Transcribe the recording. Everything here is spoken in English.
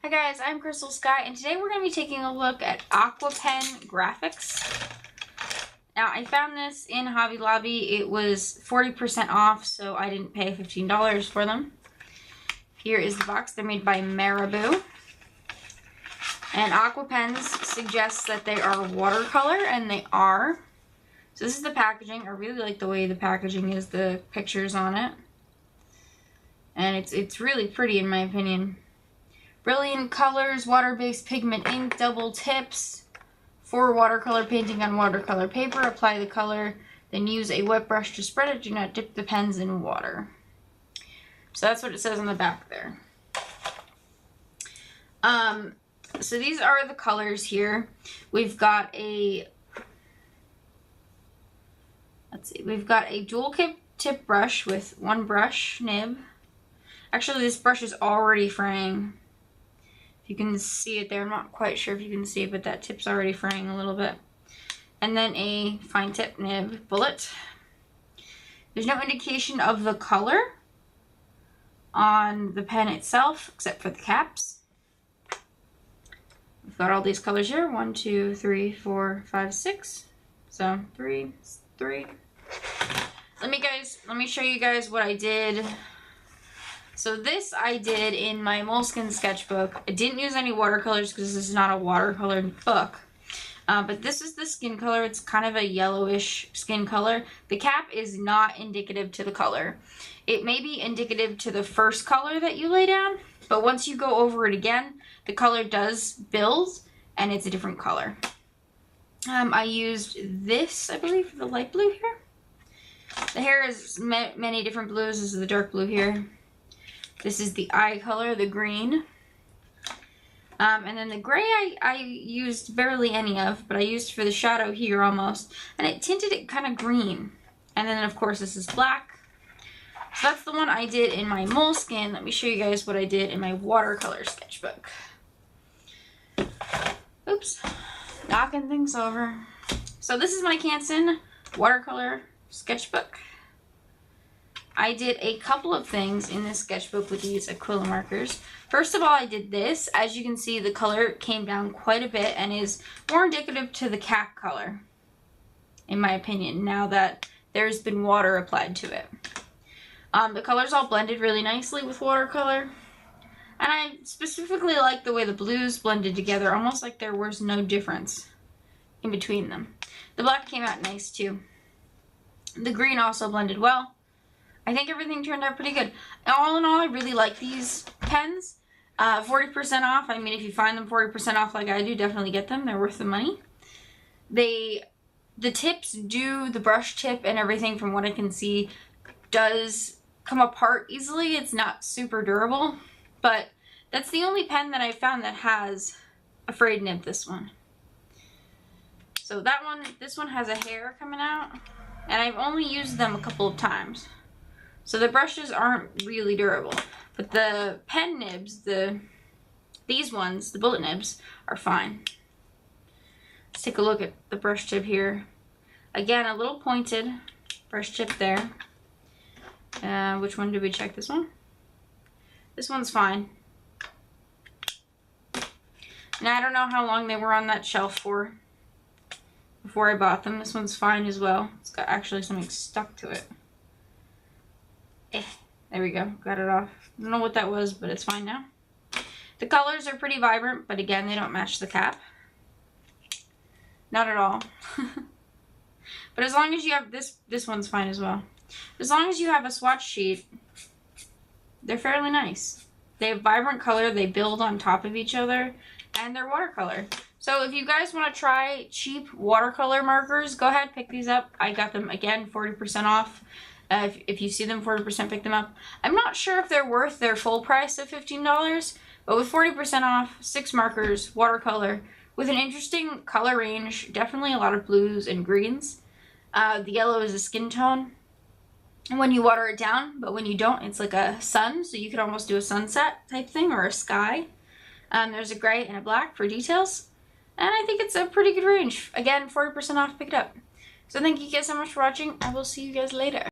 Hi guys, I'm Crystal Sky, and today we're going to be taking a look at aqua pen graphics. Now, I found this in Hobby Lobby. It was 40% off, so I didn't pay $15 for them. Here is the box. They're made by Marabou. And aqua pens suggest that they are watercolor, and they are. So this is the packaging. I really like the way the packaging is, the pictures on it. And it's really pretty in my opinion. Brilliant colors, water-based pigment ink, double tips for watercolor painting on watercolor paper. Apply the color, then use a wet brush to spread it. Do not dip the pens in water. So that's what it says on the back there. So these are the colors here. We've got a, we've got a dual tip brush with one brush nib. Actually, this brush is already fraying. If you can see it there, I'm not quite sure if you can see it, but that tip's already fraying a little bit. And then a fine tip nib bullet. There's no indication of the color on the pen itself, except for the caps. We've got all these colors here. 1, 2, 3, 4, 5, 6. So 3. Let me show you guys what I did. So this I did in my Moleskine sketchbook. I didn't use any watercolors because this is not a watercolored book. But this is the skin color. It's kind of a yellowish skin color. The cap is not indicative to the color. It may be indicative to the first color that you lay down, but once you go over it again, the color does build and it's a different color. I used this, I believe, for the light blue here. The hair is many different blues. This is the dark blue here. This is the eye color, the green. And then the gray I used barely any of, but I used for the shadow here almost. And it tinted it kind of green. And then, of course, this is black. So that's the one I did in my Moleskine. Let me show you guys what I did in my watercolor sketchbook. Oops. Knocking things over. So this is my Canson watercolor sketchbook. I did a couple of things in this sketchbook with these acrylic markers. First of all, I did this. As you can see, the color came down quite a bit and is more indicative to the cap color, in my opinion, now that there's been water applied to it. The colors all blended really nicely with watercolor. And I specifically like the way the blues blended together, almost like there was no difference in between them. The black came out nice too. The green also blended well. I think everything turned out pretty good. All in all, I really like these pens. 40% off. I mean, if you find them 40% off like I do, definitely get them. They're worth the money. The tips do, the brush tip and everything from what I can see, does come apart easily. It's not super durable, but that's the only pen that I found that has a frayed nib, this one. So this one has a hair coming out, and I've only used them a couple of times. So the brushes aren't really durable, but the pen nibs, these ones, the bullet nibs, are fine. Let's take a look at the brush tip here. Again, a little pointed brush tip there. Which one did we check? This one? This one's fine. Now, I don't know how long they were on that shelf for before I bought them. This one's fine as well. It's got actually something stuck to it. There we go, got it off. I don't know what that was, but it's fine now. The colors are pretty vibrant, but again, they don't match the cap. Not at all. But as long as you have this one's fine as well. As long as you have a swatch sheet, they're fairly nice. They have vibrant color, they build on top of each other, and they're watercolor. So if you guys want to try cheap watercolor markers, go ahead, pick these up. I got them, again, 40% off. If you see them 40%, pick them up. I'm not sure if they're worth their full price of $15, but with 40% off, 6 markers, watercolor, with an interesting color range, definitely a lot of blues and greens. The yellow is a skin tone when you water it down, but when you don't, it's like a sun, so you could almost do a sunset type thing or a sky. There's a gray and a black for details, and I think it's a pretty good range. Again, 40% off, pick it up. So thank you guys so much for watching. I will see you guys later.